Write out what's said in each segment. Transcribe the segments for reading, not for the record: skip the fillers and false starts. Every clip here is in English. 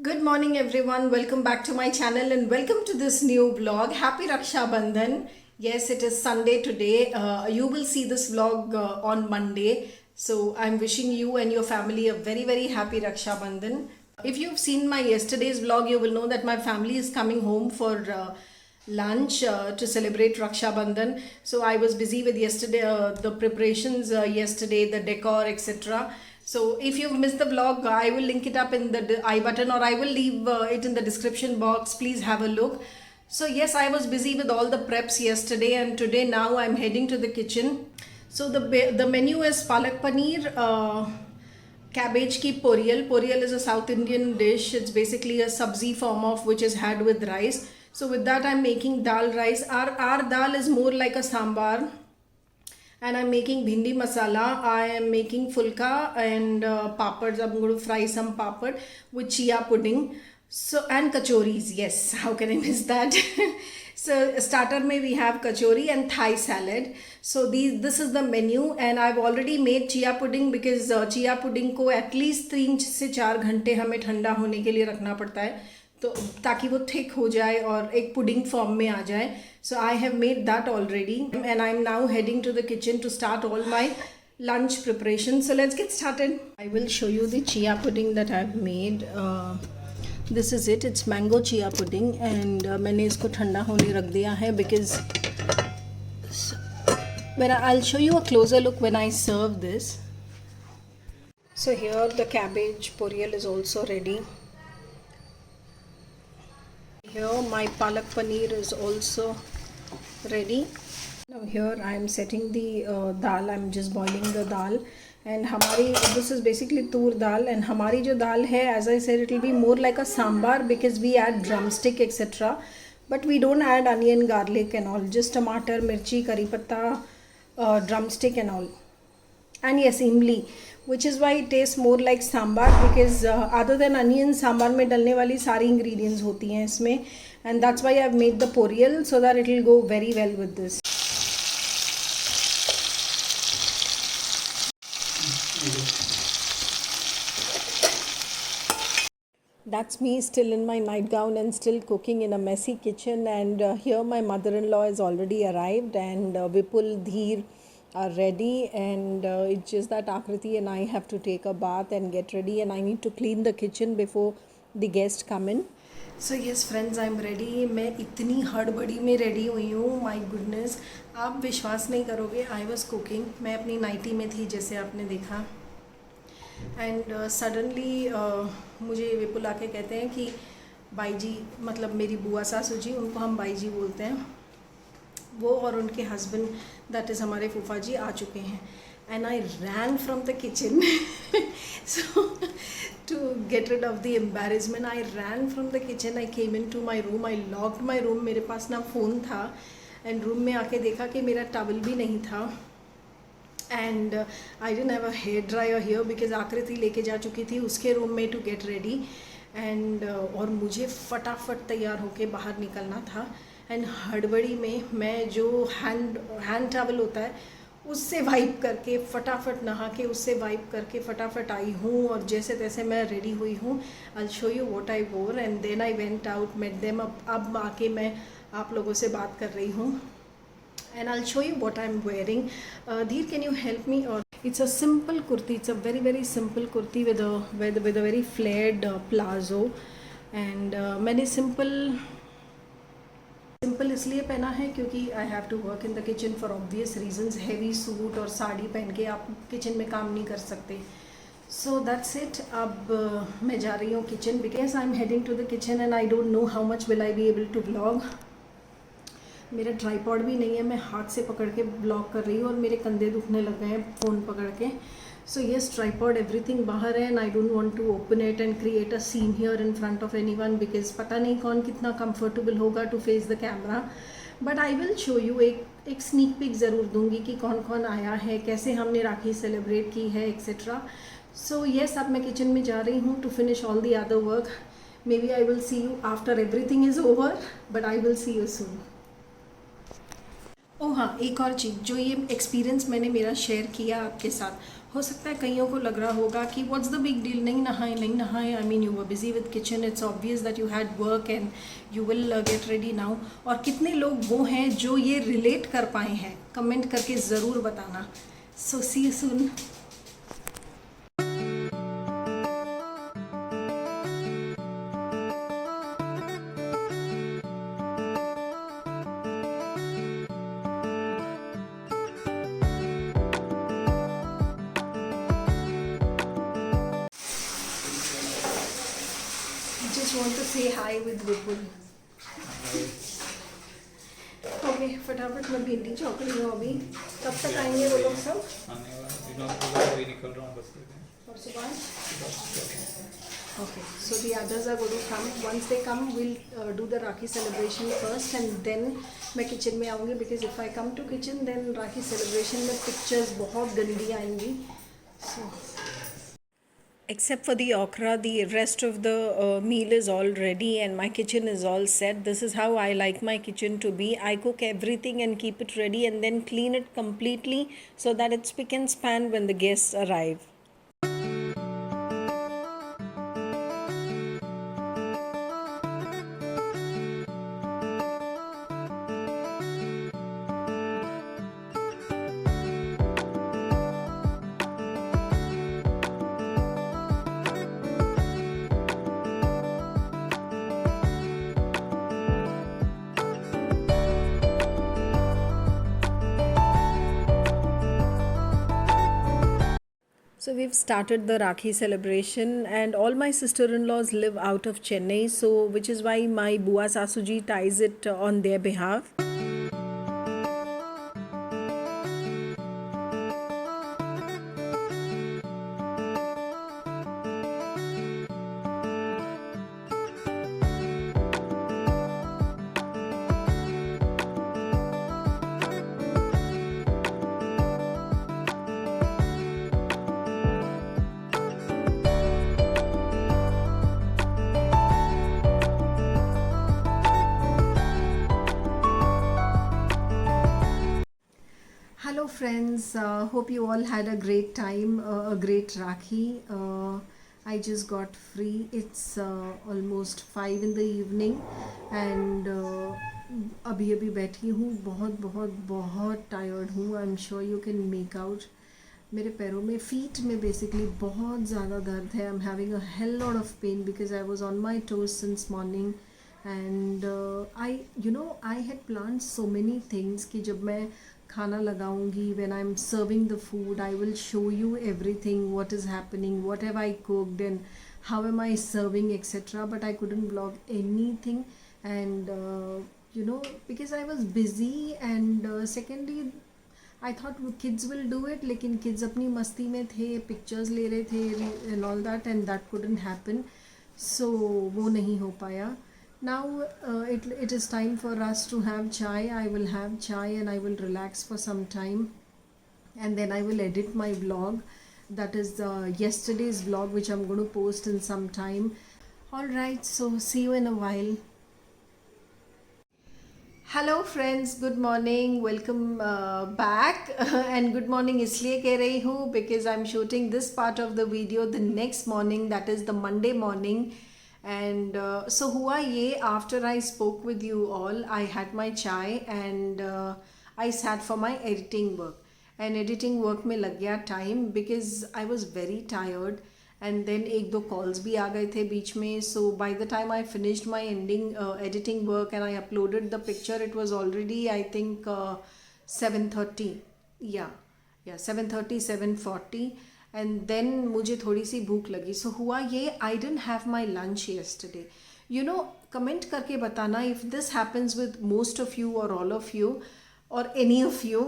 Good morning everyone, welcome back to my channel and welcome to this new vlog. Happy Raksha Bandhan. Yes, it is Sunday today. You will see this vlog on Monday. So I'm wishing you and your family a very happy Raksha Bandhan. If you've seen my yesterday's vlog, you will know that my family is coming home for lunch to celebrate Raksha Bandhan. So I was busy with yesterday, the preparations yesterday, the decor, etc. So if you've missed the vlog, I will link it up in the I button, or I will leave it in the description box. Please have a look. So yes, I was busy with all the preps yesterday, and today now I'm heading to the kitchen. So the menu is palak paneer, cabbage ki poriyal. Poriyal is a South Indian dish. It's basically a sabzi form of which is had with rice. So with that I'm making dal rice. Our dal is more like a sambar. And I'm making bhindi masala. I am making fulka and papads. I'm going to fry some papad with chia pudding. So and kachoris. Yes, how can I miss that? So starter mein we have kachori and Thai salad. So this is the menu, and I've already made chia pudding because chia pudding को at least 3 से 4 घंटे हमें ठंडा होने के लिए रखना पड़ता है, तो ताकि वो थिक हो जाए और एक पुडिंग फॉर्म में आ जाए. So I have made that already, and I'm now heading to the kitchen to start all my lunch preparation. So let's get started. I will show you the chia pudding that I've made. This is it. It's mango chia pudding, and मैंने इसको ठंडा होने रख दिया है because I'll show you a closer look when I serve this. So here the cabbage poriyal is also ready. Here my palak paneer is also ready. Now here I am setting the dal. I'm just boiling the dal, and this is basically tur dal, and hamari jo dal hai, as I said, it will be more like a sambar because we add drumstick etc. But we don't add onion, garlic and all, just tomato, mirchi, curry patta, drumstick and all. And yes, imli, which is why it tastes more like sambar because other than onion, sambar में डलने वाली सारी ingredients होती हैं इसमें, and that's why I've made the poriyal so that it will go very well with this. That's me still in my nightgown and still cooking in a messy kitchen, and here my mother-in-law has already arrived, and Vipul, Dheer are ready, and it's just that Akriti and I have to take a bath and get ready, and I need to clean the kitchen before the guests come in. So yes friends, I'm ready. मैं इतनी हड़बड़ी में ready हुई हूँ, my goodness, आप विश्वास नहीं करोगे. I was cooking, मैं अपनी नाइटी में थी जैसे आपने देखा, एंड सडनली मुझे विपुल आके कहते हैं कि बाई जी, मतलब मेरी बुआ सासू जी, उनको हम बाई जी बोलते हैं, वो और उनके हस्बैंड, दैट इज़ हमारे फूफा जी, आ चुके हैं. And I ran from the kitchen so to get rid of the embarrassment. I ran from the kitchen. I came into my room. I locked my room. मेरे पास ना phone था, and room में आके देखा कि मेरा towel भी नहीं था, and I didn't have a hair dryer here because Aakriti लेके जा चुकी थी उसके रूम में टू गेट रेडी, एंड और मुझे फटाफट तैयार होके बाहर निकलना था. एंड हड़बड़ी में मैं जो हैंड टॉवल होता है उससे वाइप करके, फटाफट नहा के उससे वाइप करके फटाफट आई हूँ, और जैसे तैसे मैं रेडी हुई हूँ. I show you what I wore, and then I went out, met them. अब आके मैं आप लोगों से बात कर रही हूँ, and I'll show you what I'm wearing. Dheer, can you help me? Or it's a simple kurti. It's a very simple kurti with a very flared plazo, and मैंने simple इसलिए पहना है क्योंकि I have to work in the kitchen for obvious reasons. Heavy suit और साड़ी पहन के आप kitchen में काम नहीं कर सकते. So that's it. अब मैं जा रही हूँ kitchen because I'm heading to the kitchen and I don't know how much will I be able to vlog. मेरा ट्राईपॉड भी नहीं है, मैं हाथ से पकड़ के ब्लॉग कर रही हूँ और मेरे कंधे दुखने लग गए हैं फ़ोन पकड़ के. सो येस, ट्राईपॉड एवरीथिंग बाहर है, and I don't want to open it and create a scene here in front of anyone because पता नहीं कौन कितना कंफर्टेबल होगा to face the camera. But I will show you, एक sneak peek ज़रूर दूंगी कि कौन कौन आया है, कैसे हमने राखी सेलिब्रेट की है एक्सेट्रा. सो येस, अब मैं किचन में जा रही हूँ to finish all the other work. Maybe I will see you after everything is over, but I will see you soon. Oh हाँ, एक और चीज़, जो ये एक्सपीरियंस मैंने मेरा शेयर किया आपके साथ, हो सकता है कईयों को लग रहा होगा कि व्हाट्स द बिग डील, नहीं नहाए, I mean you were busy with kitchen, it's obvious that you had work and you will get ready now. और कितने लोग वो हैं जो ये रिलेट कर पाए हैं, कमेंट करके ज़रूर बताना। So see you soon. Just want to say hi with Vipul. Okay, फटाफट मैं भिंडी चौक रही हूँ अभी। कब तक आएंगे वो लोग सब? आने वाला वही निकल रहा हूँ बस। और Subhash? Okay, so the others are going to come. Once they come, we'll do the Rakhi celebration first, and then मैं किचन में आऊँगी, because if I come to kitchen, then Rakhi celebration में pictures बहुत गंदी आएंगी. So except for the okra, the rest of the meal is all ready and my kitchen is all set. This is how I like my kitchen to be. I cook everything and keep it ready and then clean it completely so that it's spick and span when the guests arrive. So we've started the Rakhi celebration, and all my sister-in-laws live out of Chennai, so which is why my Bua Sasuji ties it on their behalf. Hello friends, hope you all had a great time, a great Rakhi. I just got free. It's almost 5 in the evening and अभी अभी बैठी हूँ, बहुत बहुत बहुत tired हूँ. I am sure you can make out. मेरे पैरों में, फीट में बेसिकली बहुत ज़्यादा दर्द है. I am having a hell lot of pain because I was on my toes since morning. And I had plan so many things कि जब मैं खाना लगाऊंगी, when I'm serving the food, I will show you everything, what is happening, what have I cooked and how am I serving, etc. But I couldn't vlog anything, and because I was busy, and secondly I thought kids will do it, लेकिन kids अपनी मस्ती में थे, pictures ले रहे थे and all that, and that couldn't happen, so वो नहीं हो पाया. Now it is time for us to have chai. I will have chai and I will relax for some time, and then I will edit my vlog. That is yesterday's vlog, which I'm going to post in some time. Alright, so see you in a while. Hello friends, good morning, welcome back. And good morning इसलिए कह रही हूँ because I'm shooting this part of the video the next morning, that is the Monday morning. And so हुआ ये, after I spoke with you all, I had my chai and I sat for my editing work. And editing work में लग गया time because I was very tired, and then एक दो calls भी आ गए थे बीच में. So by the time I finished my editing work and I uploaded the picture, it was already I think 7:30. Yeah, 7:30, 7:40. And then मुझे थोड़ी सी भूख लगी. So हुआ ये, I didn't have my lunch yesterday. Comment करके बताना if this happens with most of you or all of you or any of you,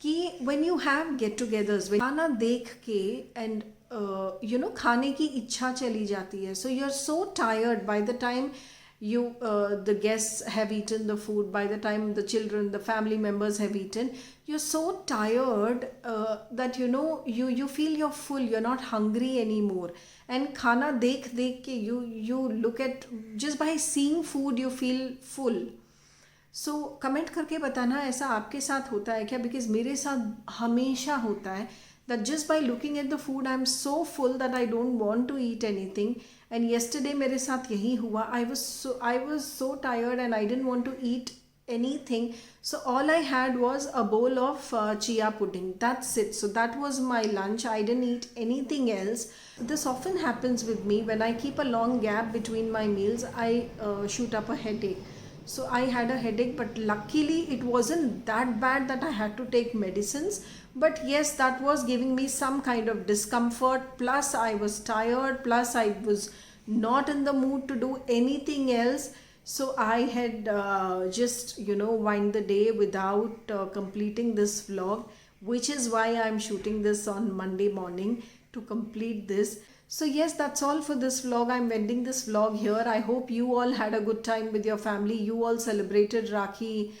कि when you have get-togethers, when खाना देख के and खाने की इच्छा चली जाती है. So you're so tired by the time the guests have eaten the food, by the time the children, the family members have eaten, you're so tired that you feel you're full, you're not hungry anymore. And khana dekh ke you look at, just by seeing food you feel full. So comment करके बताना ऐसा आपके साथ होता है क्या, because मेरे साथ हमेशा होता है. that just by looking at the food I'm so full that I don't want to eat anything. And yesterday मेरे साथ यही हुआ. I was so tired and I didn't want to eat anything. So all I had was a bowl of chia pudding. That's it. So that was my lunch. I didn't eat anything else. This often happens with me. When I keep a long gap between my meals, I shoot up a headache. So I had a headache, but luckily it wasn't that bad that I had to take medicines. But yes, that was giving me some kind of discomfort. Plus I was tired. Plus I was not in the mood to do anything else. So I had just wind the day without completing this vlog, which is why I'm shooting this on Monday morning to complete this. So yes, that's all for this vlog. I'm ending this vlog here. I hope you all had a good time with your family. You all celebrated Rakhi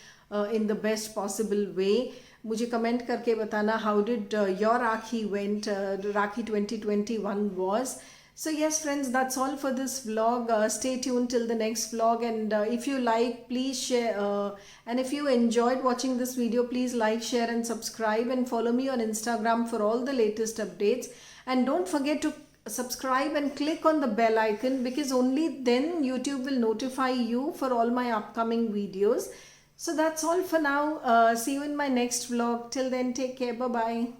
in the best possible way. मुझे comment करके बताना how did your Rakhi went, Rakhi 2021 was. So yes friends, that's all for this vlog. Stay tuned till the next vlog, and if you like, please share, and if you enjoyed watching this video, please like, share and subscribe, and follow me on Instagram for all the latest updates. And don't forget to subscribe and click on the bell icon, because only then YouTube will notify you for all my upcoming videos. So that's all for now. See you in my next vlog. Till then, take care. Bye bye.